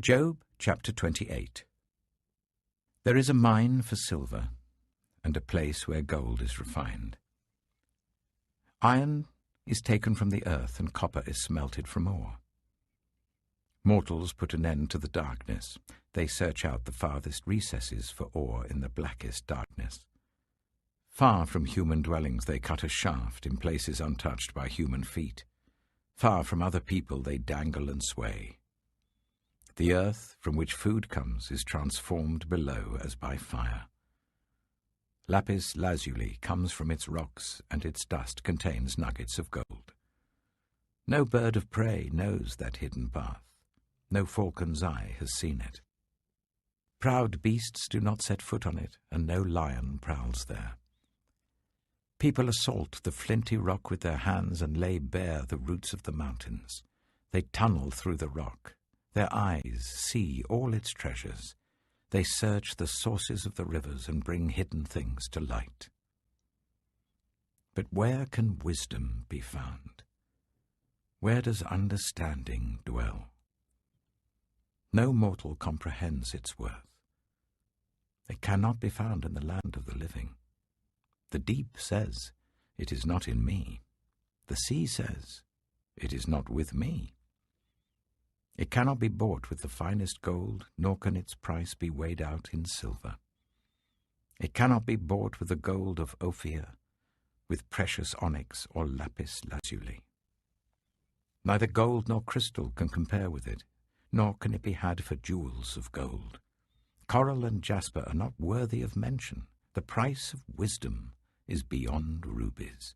Job chapter 28. There is a mine for silver, and a place where gold is refined. Iron is taken from the earth, and copper is smelted from ore. Mortals put an end to the darkness. They search out the farthest recesses for ore in the blackest darkness. Far from human dwellings they cut a shaft in places untouched by human feet. Far from other people they dangle and sway. The earth from which food comes is transformed below as by fire. Lapis lazuli comes from its rocks, and its dust contains nuggets of gold. No bird of prey knows that hidden path. No falcon's eye has seen it. Proud beasts do not set foot on it, and no lion prowls there. People assault the flinty rock with their hands and lay bare the roots of the mountains. They tunnel through the rock. Their eyes see all its treasures. They search the sources of the rivers and bring hidden things to light. But where can wisdom be found? Where does understanding dwell? No mortal comprehends its worth. It cannot be found in the land of the living. The deep says, "It is not in me." The sea says, "It is not with me." It cannot be bought with the finest gold, nor can its price be weighed out in silver. It cannot be bought with the gold of Ophir, with precious onyx or lapis lazuli. Neither gold nor crystal can compare with it, nor can it be had for jewels of gold. Coral and jasper are not worthy of mention. The price of wisdom is beyond rubies.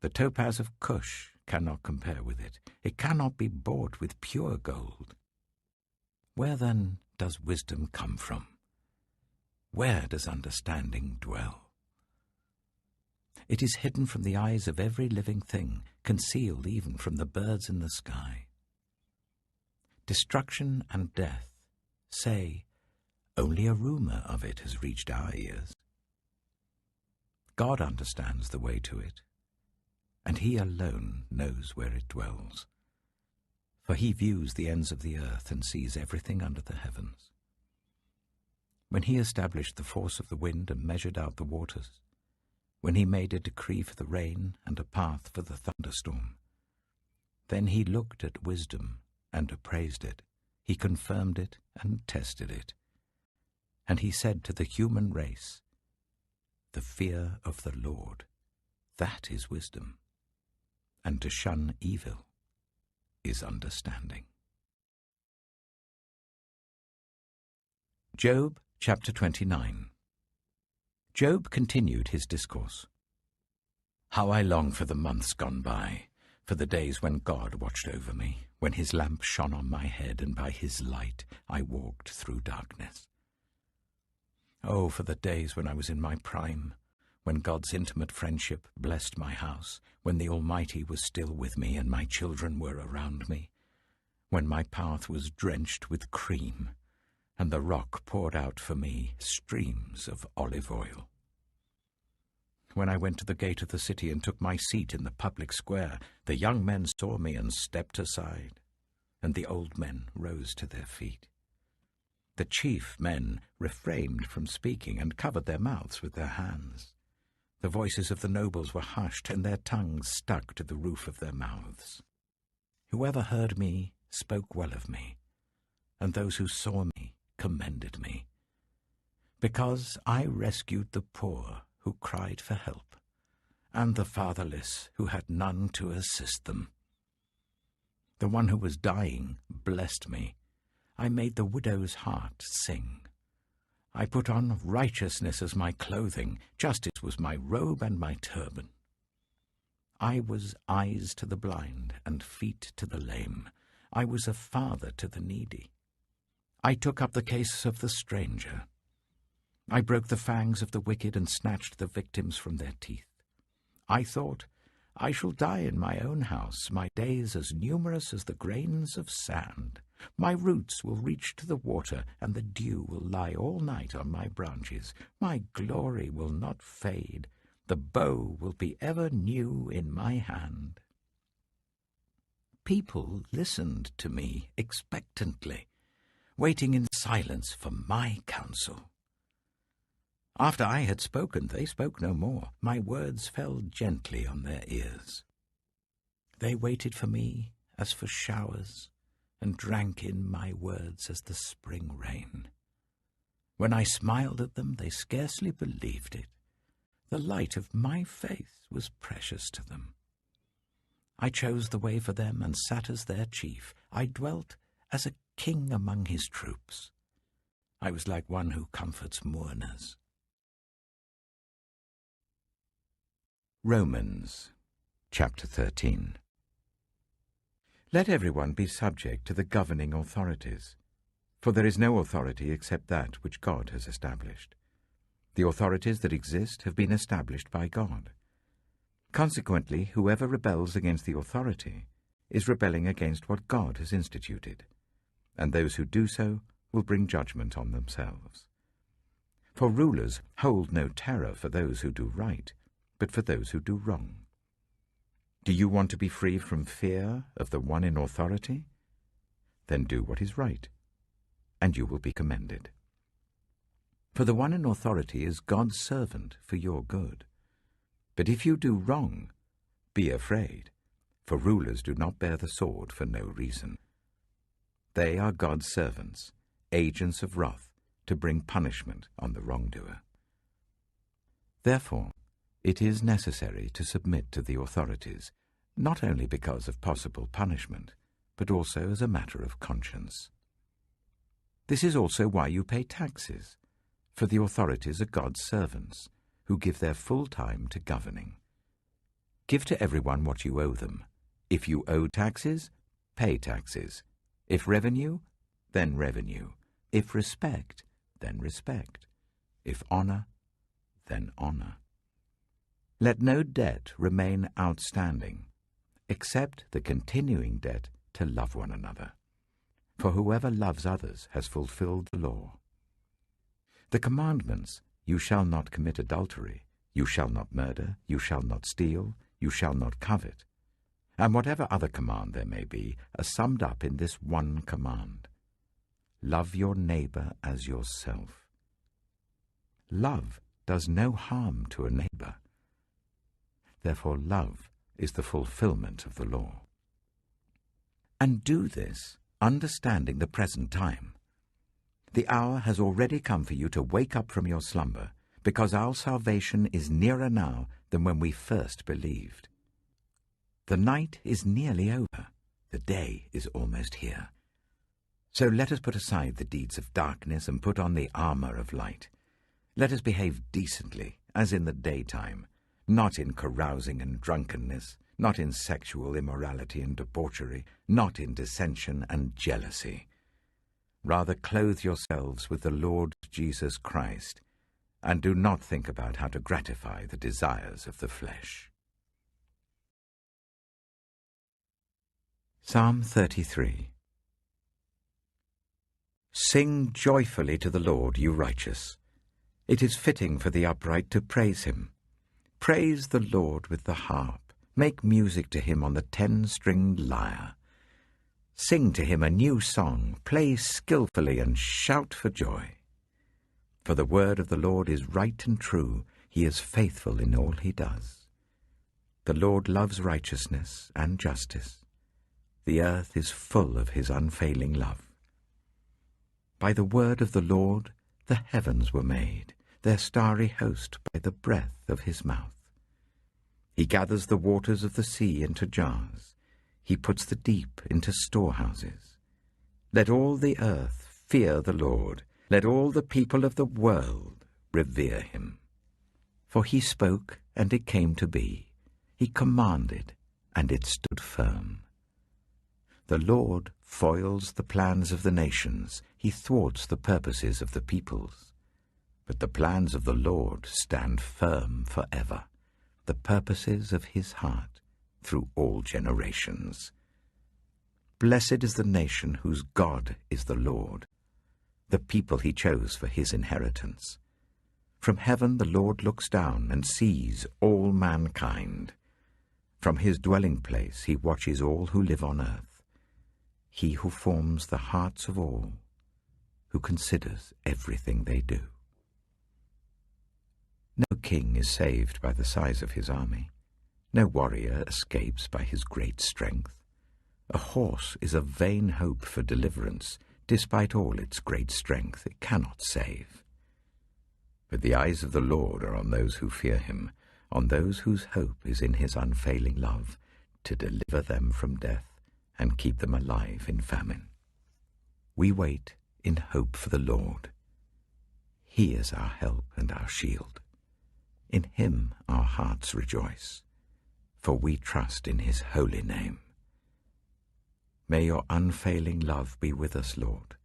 The topaz of Cush cannot compare with it. It cannot be bought with pure gold. Where then does wisdom come from? Where does understanding dwell? It is hidden from the eyes of every living thing, concealed even from the birds in the sky. Destruction and death say, "Only a rumor of it has reached our ears." God understands the way to it, and he alone knows where it dwells. For he views the ends of the earth and sees everything under the heavens. When he established the force of the wind and measured out the waters, when he made a decree for the rain and a path for the thunderstorm, then he looked at wisdom and appraised it. He confirmed it and tested it. And he said to the human race, "The fear of the Lord, that is wisdom, and to shun evil is understanding." Job chapter 29. Job continued his discourse. "How I long for the months gone by, for the days when God watched over me, when his lamp shone on my head, and by his light I walked through darkness. Oh, for the days when I was in my prime, when God's intimate friendship blessed my house, when the Almighty was still with me and my children were around me, when my path was drenched with cream, and the rock poured out for me streams of olive oil. When I went to the gate of the city and took my seat in the public square, the young men saw me and stepped aside, and the old men rose to their feet. The chief men refrained from speaking and covered their mouths with their hands. The voices of the nobles were hushed, and their tongues stuck to the roof of their mouths. Whoever heard me spoke well of me, and those who saw me commended me, because I rescued the poor who cried for help, and the fatherless who had none to assist them. The one who was dying blessed me. I made the widow's heart sing. I put on righteousness as my clothing, justice was my robe and my turban. I was eyes to the blind and feet to the lame. I was a father to the needy. I took up the case of the stranger. I broke the fangs of the wicked and snatched the victims from their teeth. I thought, I shall die in my own house, my days as numerous as the grains of sand. My roots will reach to the water, and the dew will lie all night on my branches. My glory will not fade. The bow will be ever new in my hand. People listened to me expectantly. waiting in silence for my counsel. After I had spoken, they spoke no more. My words fell gently on their ears. They waited for me as for showers, and drank in my words as the spring rain. When I smiled at them, they scarcely believed it. The light of my faith was precious to them. I chose the way for them and sat as their chief. I dwelt as a king among his troops. I was like one who comforts mourners. Romans, chapter 13. Let everyone be subject to the governing authorities, for there is no authority except that which God has established. The authorities that exist have been established by God. Consequently, whoever rebels against the authority is rebelling against what God has instituted, and those who do so will bring judgment on themselves. For rulers hold no terror for those who do right, but for those who do wrong. Do you want to be free from fear of the one in authority? Then do what is right, and you will be commended. For the one in authority is God's servant for your good. But if you do wrong, be afraid, for rulers do not bear the sword for no reason. They are God's servants, agents of wrath, to bring punishment on the wrongdoer. Therefore, it is necessary to submit to the authorities, not only because of possible punishment, but also as a matter of conscience. This is also why you pay taxes, for the authorities are God's servants, who give their full time to governing. Give to everyone what you owe them. If you owe taxes, pay taxes. If revenue, then revenue. If respect, then respect. If honor, then honor. Let no debt remain outstanding, except the continuing debt to love one another. For whoever loves others has fulfilled the law. The commandments, you shall not commit adultery, you shall not murder, you shall not steal, you shall not covet, and whatever other command there may be, are summed up in this one command: love your neighbor as yourself. Love does no harm to a neighbor. Therefore, love is the fulfillment of the law. And do this, understanding the present time. The hour has already come for you to wake up from your slumber, because our salvation is nearer now than when we first believed. The night is nearly over. The day is almost here. So let us put aside the deeds of darkness and put on the armor of light. Let us behave decently, as in the daytime, not in carousing and drunkenness, not in sexual immorality and debauchery, not in dissension and jealousy. Rather clothe yourselves with the Lord Jesus Christ, and do not think about how to gratify the desires of the flesh. Psalm 33. Sing joyfully to the Lord, you righteous. It is fitting for the upright to praise him. Praise the Lord with the harp. Make music to him on the 10-stringed lyre. Sing to him a new song. Play skillfully and shout for joy. For the word of the Lord is right and true. He is faithful in all he does. The Lord loves righteousness and justice. The earth is full of his unfailing love. By the word of the Lord the heavens were made, their starry host by the breath of his mouth. He gathers the waters of the sea into jars. He puts the deep into storehouses. Let all the earth fear the Lord. Let all the people of the world revere him. For he spoke, and it came to be. He commanded, and it stood firm. The Lord foils the plans of the nations. He thwarts the purposes of the peoples. But the plans of the Lord stand firm forever, the purposes of his heart through all generations. Blessed is the nation whose God is the Lord, the people he chose for his inheritance. From heaven the Lord looks down and sees all mankind. From his dwelling place he watches all who live on earth. He who forms the hearts of all who considers everything they do. No king is saved by the size of his army. No warrior escapes by his great strength. A horse is a vain hope for deliverance. Despite all its great strength, it cannot save. But the eyes of the Lord are on those who fear him, on those whose hope is in his unfailing love, to deliver them from death and keep them alive in famine. We wait in hope for the Lord. He is our help and our shield. In him our hearts rejoice, for we trust in his holy name. May your unfailing love be with us, Lord,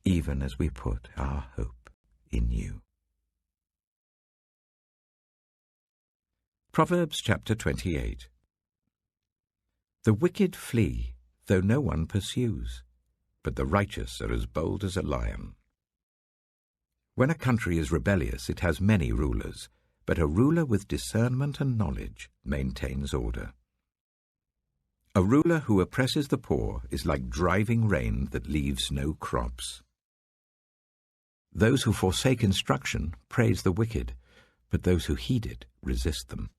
even as we put our hope in you. Proverbs chapter 28. The wicked flee, though no one pursues, but the righteous are as bold as a lion. When a country is rebellious, it has many rulers, but a ruler with discernment and knowledge maintains order. A ruler who oppresses the poor is like driving rain that leaves no crops. Those who forsake instruction praise the wicked, but those who heed it resist them.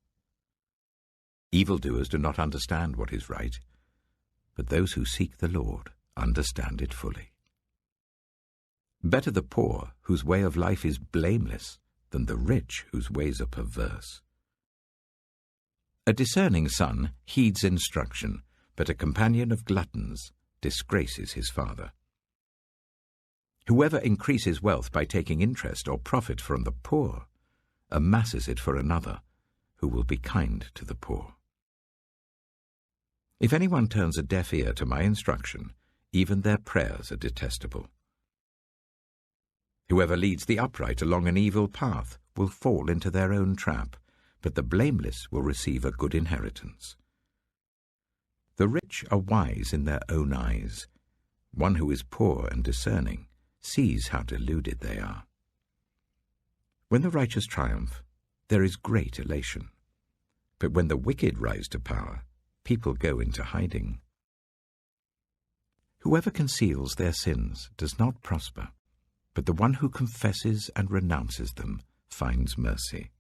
Evildoers do not understand what is right, but those who seek the Lord understand it fully. Better the poor, whose way of life is blameless, than the rich, whose ways are perverse. A discerning son heeds instruction, but a companion of gluttons disgraces his father. Whoever increases wealth by taking interest or profit from the poor amasses it for another, who will be kind to the poor. If anyone turns a deaf ear to my instruction, even their prayers are detestable. Whoever leads the upright along an evil path will fall into their own trap, but the blameless will receive a good inheritance. The rich are wise in their own eyes. One who is poor and discerning sees how deluded they are. When the righteous triumph, there is great elation. But when the wicked rise to power, people go into hiding. Whoever conceals their sins does not prosper, but the one who confesses and renounces them finds mercy.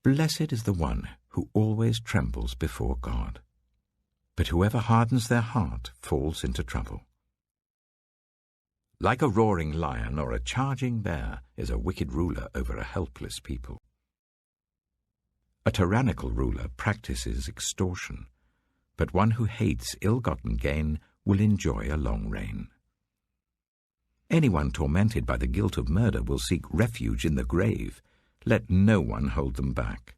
Blessed is the one who always trembles before God, but whoever hardens their heart falls into trouble. Like a roaring lion or a charging bear is a wicked ruler over a helpless people. A tyrannical ruler practices extortion, but one who hates ill-gotten gain will enjoy a long reign. Anyone tormented by the guilt of murder will seek refuge in the grave. Let no one hold them back.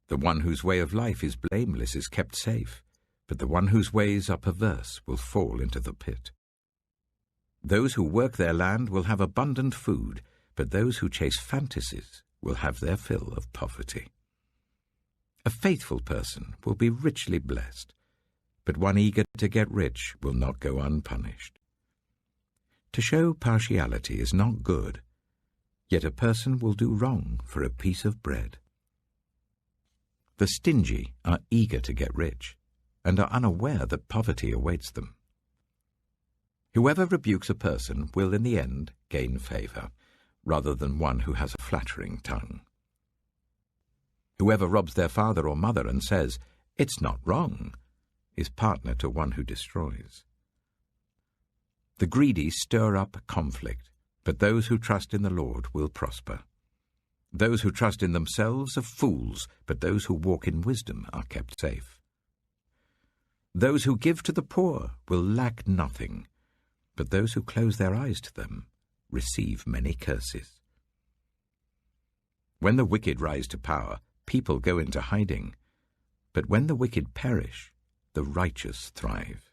The one whose way of life is blameless is kept safe, but the one whose ways are perverse will fall into the pit. Those who work their land will have abundant food, but those who chase fantasies will have their fill of poverty. A faithful person will be richly blessed, but one eager to get rich will not go unpunished. To show partiality is not good, yet a person will do wrong for a piece of bread. The stingy are eager to get rich, and are unaware that poverty awaits them. Whoever rebukes a person will in the end gain favor, rather than one who has a flattering tongue. Whoever robs their father or mother and says, "It's not wrong," is partner to one who destroys. The greedy stir up conflict, but those who trust in the Lord will prosper. Those who trust in themselves are fools, but those who walk in wisdom are kept safe. Those who give to the poor will lack nothing, but those who close their eyes to them receive many curses. When the wicked rise to power, people go into hiding, but when the wicked perish, the righteous thrive.